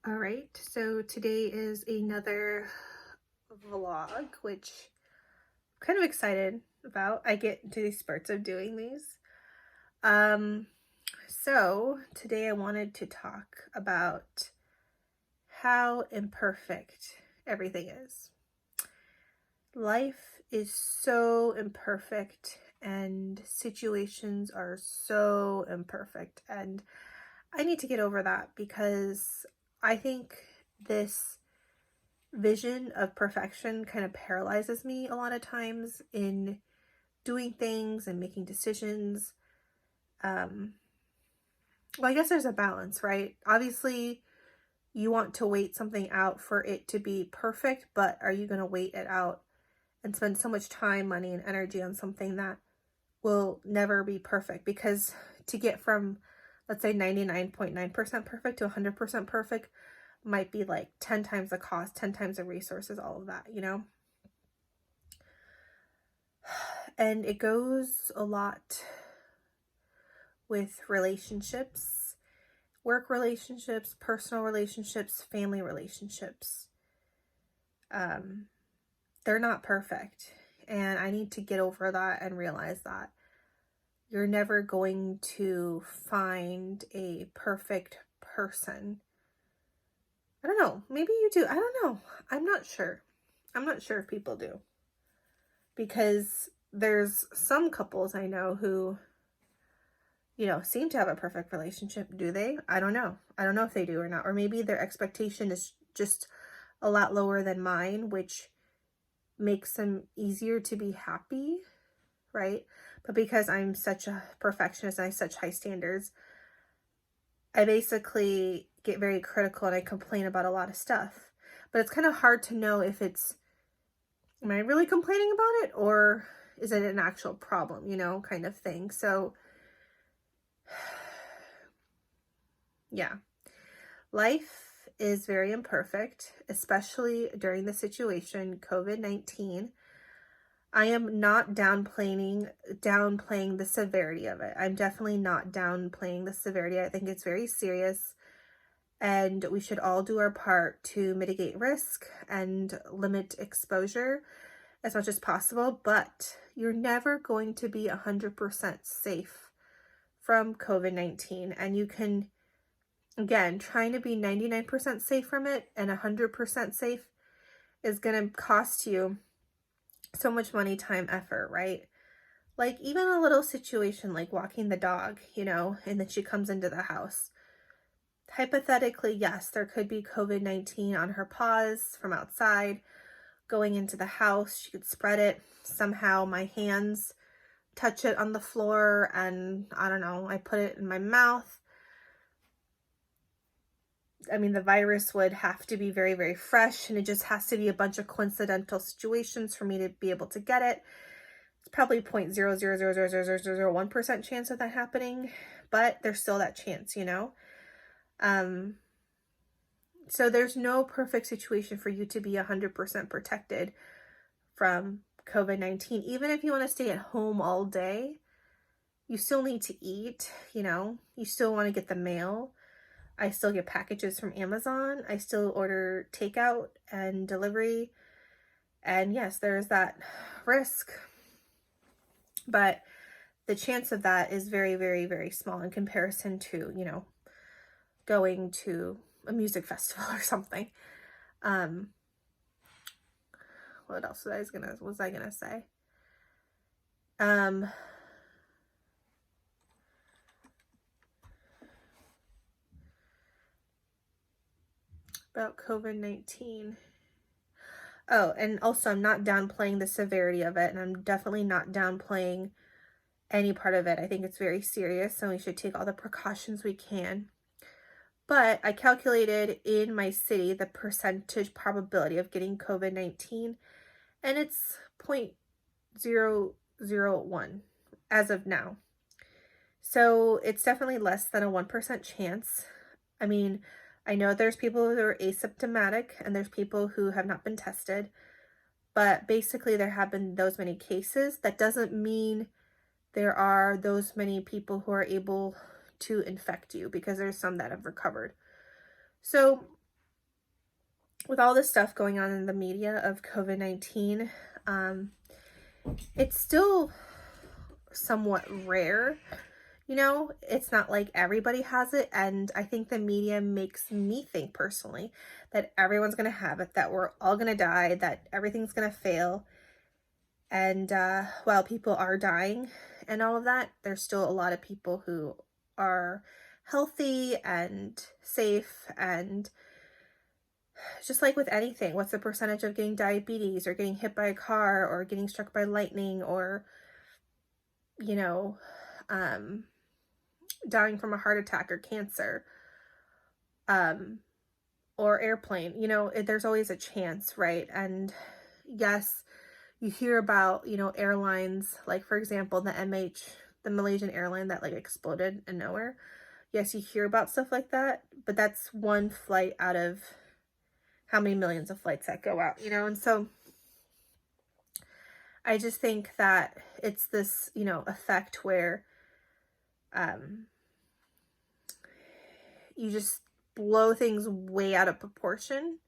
All right, so today is another vlog, which I'm kind of excited about. I get into these spurts of doing these. So today I wanted to talk about how imperfect everything is. Life is so imperfect and situations are so imperfect, and I need to get over that because I think this vision of perfection kind of paralyzes me a lot of times in doing things and making decisions. Well, I guess there's a balance, right? Obviously, you want to wait something out for it to be perfect, but are you going to wait it out and spend so much time, money, and energy on something that will never be perfect? Because to get from, let's say, 99.9% perfect to 100% perfect might be like 10 times the cost, 10 times the resources, all of that, you know? And it goes a lot with relationships, work relationships, personal relationships, family relationships. They're not perfect. And I need to get over that and realize that you're never going to find a perfect person. I don't know. Maybe you do. I don't know. I'm not sure. I'm not sure if people do. Because there's some couples I know who, seem to have a perfect relationship. Do they? I don't know. I don't know if they do or not. Or maybe their expectation is just a lot lower than mine, which makes them easier to be happy, right? But because I'm such a perfectionist and I have such high standards, I basically get very critical and I complain about a lot of stuff. But it's kind of hard to know if am I really complaining about it or is it an actual problem, kind of thing. So yeah, life is very imperfect, especially during the situation, COVID-19. I am not downplaying the severity of it. I'm definitely not downplaying the severity. I think it's very serious, and we should all do our part to mitigate risk and limit exposure as much as possible, but you're never going to be 100% safe from COVID-19, and you can, again, trying to be 99% safe from it and 100% safe is going to cost you so much money, time, effort, right? Like even a little situation like walking the dog, and then she comes into the house. Hypothetically, yes, there could be COVID-19 on her paws from outside going into the house. She could spread it. Somehow my hands touch it on the floor and I don't know, I put it in my mouth. I mean, the virus would have to be very, very fresh, and it just has to be a bunch of coincidental situations for me to be able to get it. It's probably 0.0000001% chance of that happening, but there's still that chance, So there's no perfect situation for you to be 100% protected from COVID-19. Even if you want to stay at home all day, you still need to eat, you still want to get the mail. I still get packages from Amazon. I still order takeout and delivery. And yes, there's that risk. But the chance of that is very, very, very small in comparison to, going to a music festival or something. What else was I gonna say? About COVID-19. Oh, and also I'm not downplaying the severity of it, and I'm definitely not downplaying any part of it. I think it's very serious, and we should take all the precautions we can. But I calculated in my city the percentage probability of getting COVID-19, and it's 0.001 as of now. So it's definitely less than a 1% chance. I mean, I know there's people who are asymptomatic and there's people who have not been tested, but basically there have been those many cases. That doesn't mean there are those many people who are able to infect you, because there's some that have recovered. So with all this stuff going on in the media of COVID-19, it's still somewhat rare. You know, it's not like everybody has it, and I think the media makes me think personally that everyone's going to have it, that we're all going to die, that everything's going to fail. And while people are dying and all of that, there's still a lot of people who are healthy and safe. And just like with anything, what's the percentage of getting diabetes or getting hit by a car or getting struck by lightning or, you know, dying from a heart attack or cancer, or airplane? You know, there's always a chance, right? And yes, you hear about, you know, airlines, like for example, the Malaysian airline that like exploded in nowhere. Yes, you hear about stuff like that, but that's one flight out of how many millions of flights that go out, you know? And so I just think that it's this, you know, effect where you just blow things way out of proportion,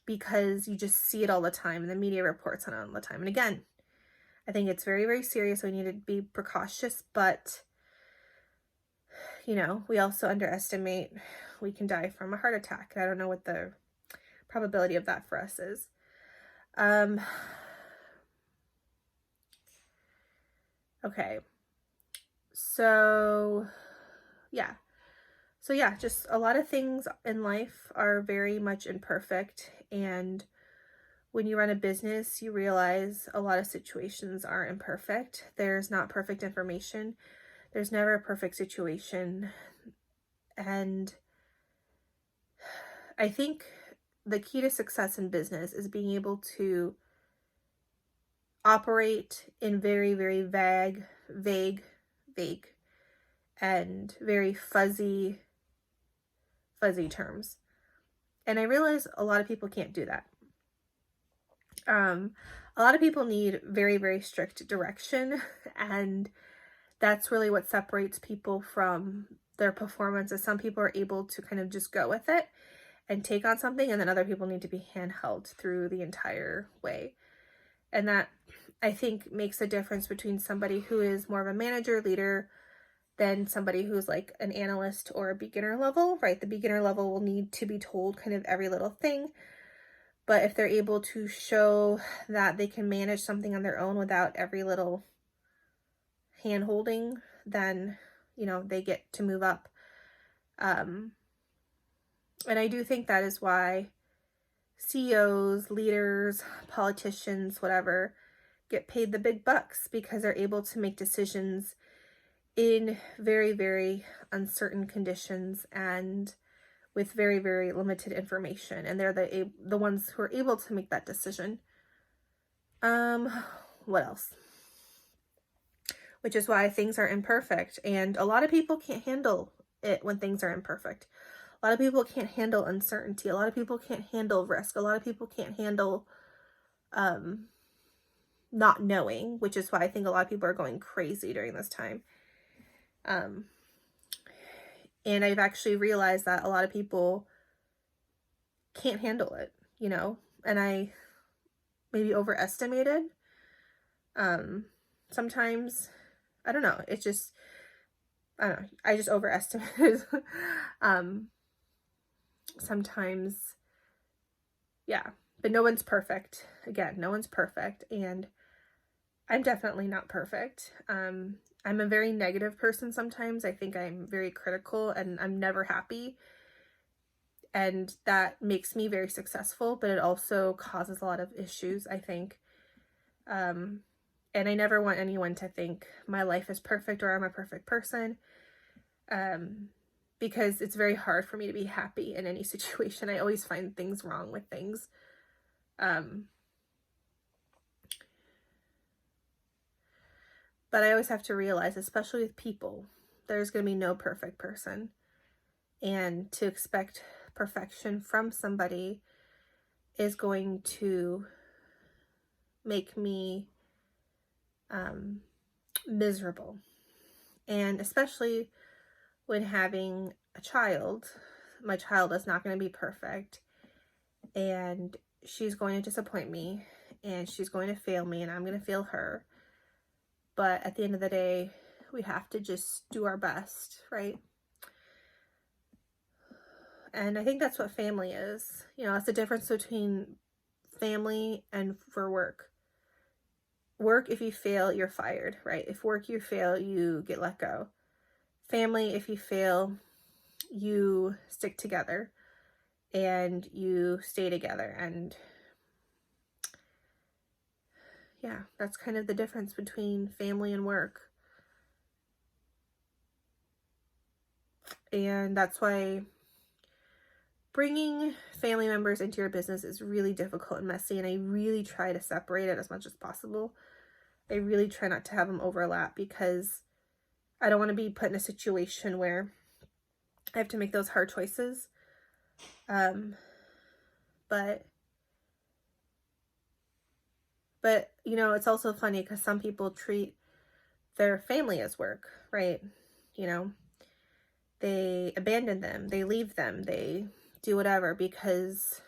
because you just see it all the time and the media reports on it all the time. And again, I think it's very, very serious. We need to be precautious, but, you know, we also underestimate we can die from a heart attack. I don't know what the probability of that for us is. Okay. So, yeah. So yeah, just a lot of things in life are very much imperfect. And when you run a business, you realize a lot of situations are imperfect. There's not perfect information. There's never a perfect situation. And I think the key to success in business is being able to operate in very, very vague, and very fuzzy terms. And I realize a lot of people can't do that. A lot of people need very, very strict direction, and that's really what separates people from their performance. Is some people are able to kind of just go with it and take on something, and then other people need to be handheld through the entire way. And that, I think, makes a difference between somebody who is more of a manager, leader, than somebody who's like an analyst or a beginner level, right? The beginner level will need to be told kind of every little thing. But if they're able to show that they can manage something on their own without every little hand holding, then, you know, they get to move up. And I do think that is why CEOs, leaders, politicians, whatever, get paid the big bucks, because they're able to make decisions in very, very uncertain conditions and with very, very limited information. And they're the ones who are able to make that decision. What else? Which is why things are imperfect. And a lot of people can't handle it when things are imperfect. A lot of people can't handle uncertainty. A lot of people can't handle risk. A lot of people can't handle not knowing, which is why I think a lot of people are going crazy during this time. And I've actually realized that a lot of people can't handle it, you know, and I maybe overestimated. Sometimes, I don't know, it's just, I don't know, I just overestimated. Sometimes, yeah, but no one's perfect. Again, no one's perfect, and I'm definitely not perfect. I'm a very negative person sometimes. I think I'm very critical, and I'm never happy. And that makes me very successful, but it also causes a lot of issues, I think. And I never want anyone to think my life is perfect or I'm a perfect person. Because it's very hard for me to be happy in any situation. I always find things wrong with things. But I always have to realize, especially with people, there's going to be no perfect person. And to expect perfection from somebody is going to make me miserable. And especially when having a child, my child is not going to be perfect, and she's going to disappoint me, and she's going to fail me, and I'm going to fail her. But at the end of the day, we have to just do our best, right? And I think that's what family is. You know, it's the difference between family and for work. Work, if you fail, you're fired, right? If work you fail, you get let go. Family, if you fail, you stick together and you stay together. And yeah, that's kind of the difference between family and work. And that's why bringing family members into your business is really difficult and messy, and I really try to separate it as much as possible. I really try not to have them overlap, because I don't want to be put in a situation where I have to make those hard choices. But you know, it's also funny because some people treat their family as work, right? You know, they abandon them, they leave them, they do whatever because,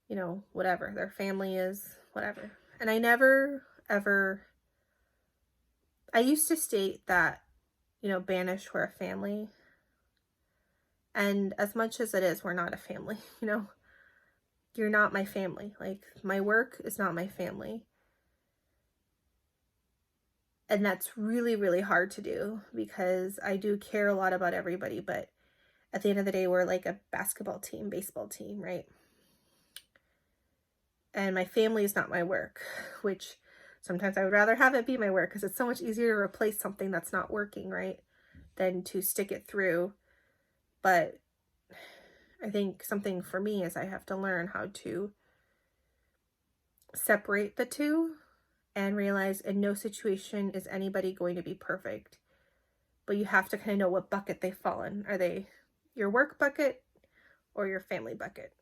you know, whatever, their family is whatever. And I never ever, I used to state that, you know, Banish were a family, and as much as it is, we're not a family. You know, you're not my family. Like, my work is not my family. And that's really, really hard to do, because I do care a lot about everybody, but at the end of the day, we're like a basketball team, baseball team, right? And my family is not my work, which sometimes I would rather have it be my work, because it's so much easier to replace something that's not working, right, than to stick it through. But I think something for me is I have to learn how to separate the two and realize in no situation is anybody going to be perfect. But you have to kind of know what bucket they fall in. Are they your work bucket or your family bucket?